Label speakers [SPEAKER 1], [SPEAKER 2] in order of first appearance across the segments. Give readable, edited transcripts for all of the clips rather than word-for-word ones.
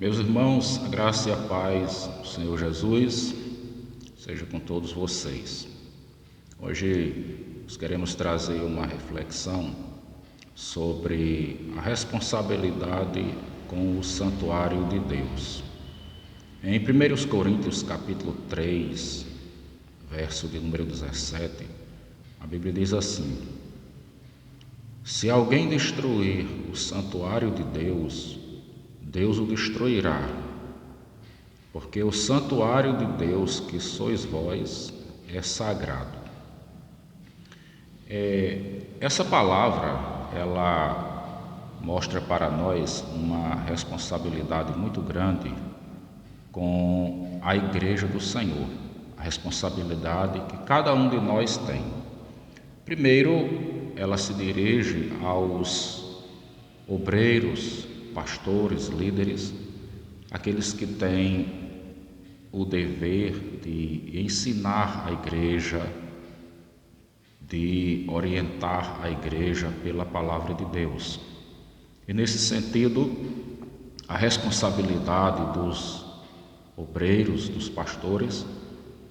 [SPEAKER 1] Meus irmãos, a graça e a paz do Senhor Jesus seja com todos vocês. Hoje nós queremos trazer uma reflexão sobre a responsabilidade com o santuário de Deus. Em 1 Coríntios capítulo 3, verso de número 17, a Bíblia diz assim: se alguém destruir o santuário de Deus, Deus o destruirá, porque o santuário de Deus que sois vós é sagrado. Essa palavra, ela mostra para nós uma responsabilidade muito grande com a igreja do Senhor, a responsabilidade que cada um de nós tem. Primeiro, ela se dirige aos obreiros, pastores, líderes, aqueles que têm o dever de ensinar a igreja, de orientar a igreja pela palavra de Deus. E nesse sentido, a responsabilidade dos obreiros, dos pastores,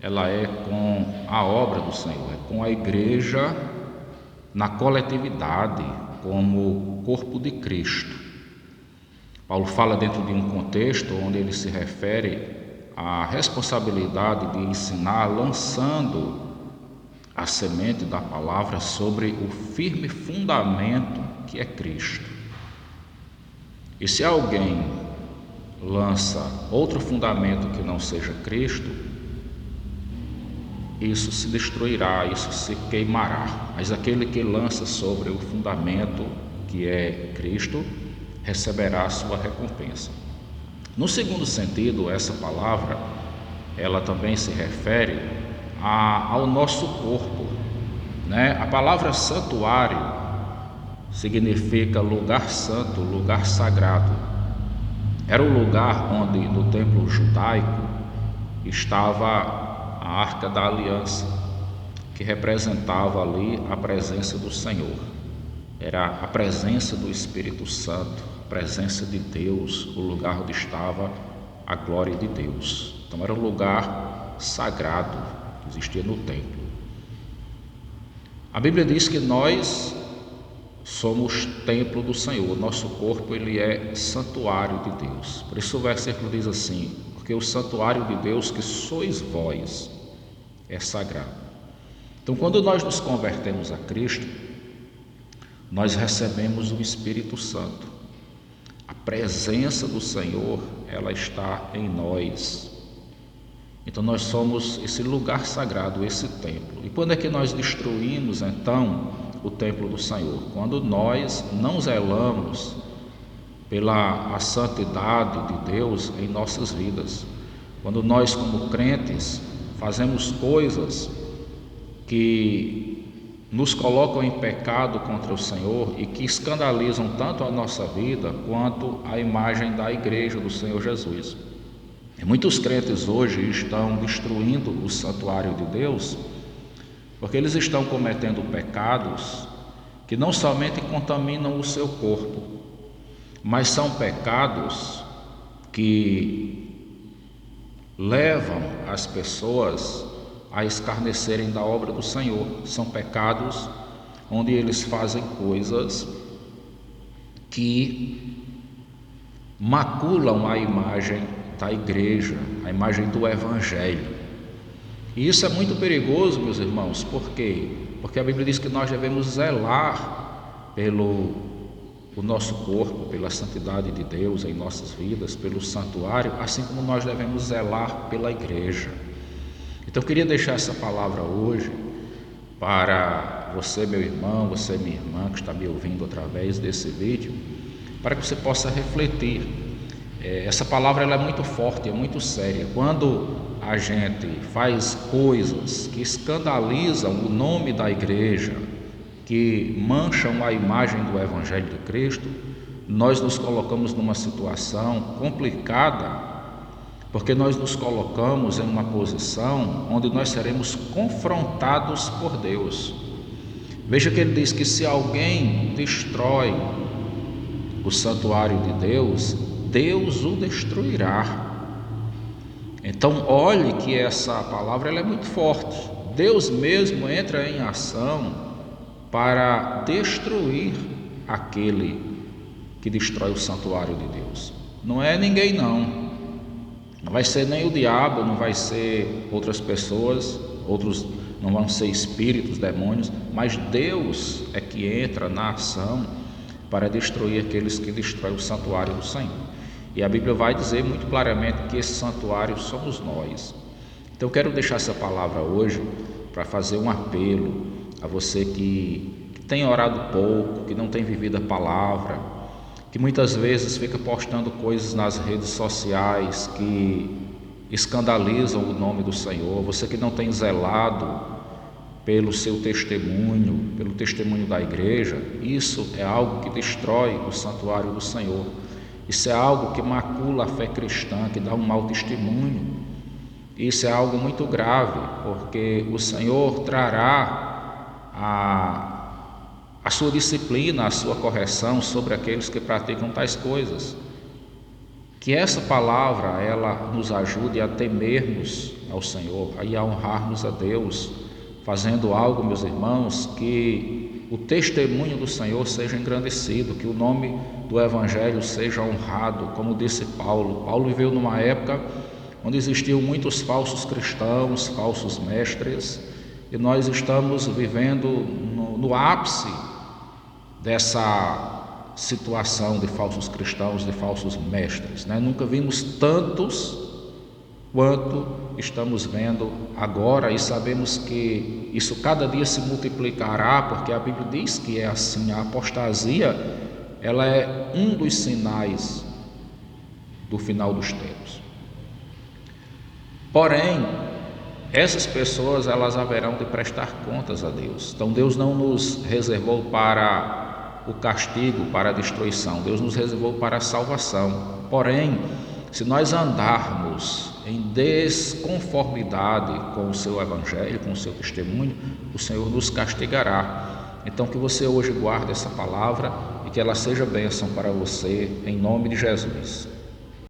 [SPEAKER 1] ela é com a obra do Senhor, é com a igreja na coletividade, como corpo de Cristo. Paulo fala dentro de um contexto onde ele se refere à responsabilidade de ensinar, lançando a semente da palavra sobre o firme fundamento que é Cristo. E se alguém lança outro fundamento que não seja Cristo, isso se destruirá, isso se queimará. Mas aquele que lança sobre o fundamento que é Cristo, receberá a sua recompensa. No segundo sentido, essa palavra, ela também se refere ao nosso corpo, né? A palavra santuário significa lugar santo, lugar sagrado. Era o lugar onde, no templo judaico, estava a Arca da Aliança, que representava ali a presença do Senhor. Era a presença do Espírito Santo, a presença de Deus, o lugar onde estava a glória de Deus. Então era um lugar sagrado que existia no templo. A Bíblia diz que nós somos templo do Senhor, o nosso corpo ele é santuário de Deus. Por isso o versículo diz assim: porque o santuário de Deus que sois vós é sagrado. Então quando nós nos convertemos a Cristo, nós recebemos o Espírito Santo. A presença do Senhor, ela está em nós. Então nós somos esse lugar sagrado, esse templo. E quando é que nós destruímos então o templo do Senhor? Quando nós não zelamos pela santidade de Deus em nossas vidas. Quando nós, como crentes, fazemos coisas que nos colocam em pecado contra o Senhor e que escandalizam tanto a nossa vida quanto a imagem da igreja do Senhor Jesus. E muitos crentes hoje estão destruindo o santuário de Deus porque eles estão cometendo pecados que não somente contaminam o seu corpo, mas são pecados que levam as pessoas a escarnecerem da obra do Senhor. São pecados onde eles fazem coisas que maculam a imagem da igreja, a imagem do Evangelho. E isso é muito perigoso, meus irmãos. Por quê? Porque a Bíblia diz que nós devemos zelar pelo nosso corpo, pela santidade de Deus em nossas vidas, pelo santuário, assim como nós devemos zelar pela igreja. Então eu queria deixar essa palavra hoje para você, meu irmão, você, minha irmã, que está me ouvindo através desse vídeo, para que você possa refletir. Essa palavra ela é muito forte, é muito séria. Quando a gente faz coisas que escandalizam o nome da igreja, que mancham a imagem do Evangelho de Cristo, nós nos colocamos numa situação complicada, porque nós nos colocamos em uma posição onde nós seremos confrontados por Deus. Veja que ele diz que se alguém destrói o santuário de Deus, Deus o destruirá. Então olhe que essa palavra ela é muito forte. Deus mesmo entra em ação para destruir aquele que destrói o santuário de Deus. Não é ninguém não. Não vai ser nem o diabo, não vai ser outras pessoas, outros não vão ser espíritos, demônios, mas Deus é que entra na ação para destruir aqueles que destroem o santuário do Senhor. E a Bíblia vai dizer muito claramente que esse santuário somos nós. Então eu quero deixar essa palavra hoje para fazer um apelo a você que tem orado pouco, que não tem vivido a palavra, que muitas vezes fica postando coisas nas redes sociais que escandalizam o nome do Senhor, você que não tem zelado pelo seu testemunho, pelo testemunho da igreja. Isso é algo que destrói o santuário do Senhor. Isso é algo que macula a fé cristã, que dá um mau testemunho. Isso é algo muito grave, porque o Senhor trará a sua disciplina, a sua correção sobre aqueles que praticam tais coisas. Que essa palavra ela nos ajude a temermos ao Senhor, a honrarmos a Deus, fazendo algo, meus irmãos, que o testemunho do Senhor seja engrandecido, que o nome do Evangelho seja honrado, como disse Paulo. Paulo viveu numa época onde existiam muitos falsos cristãos, falsos mestres, e nós estamos vivendo no ápice dessa situação de falsos cristãos, de falsos mestres, né? Nunca vimos tantos quanto estamos vendo agora, e sabemos que isso cada dia se multiplicará, porque a Bíblia diz que é assim. A apostasia ela é um dos sinais do final dos tempos. Porém, essas pessoas elas haverão de prestar contas a Deus. Então Deus não nos reservou para o castigo, para a destruição. Deus nos reservou para a salvação. Porém, se nós andarmos em desconformidade com o seu evangelho, com o seu testemunho, o Senhor nos castigará. Então que você hoje guarde essa palavra e que ela seja bênção para você, em nome de Jesus.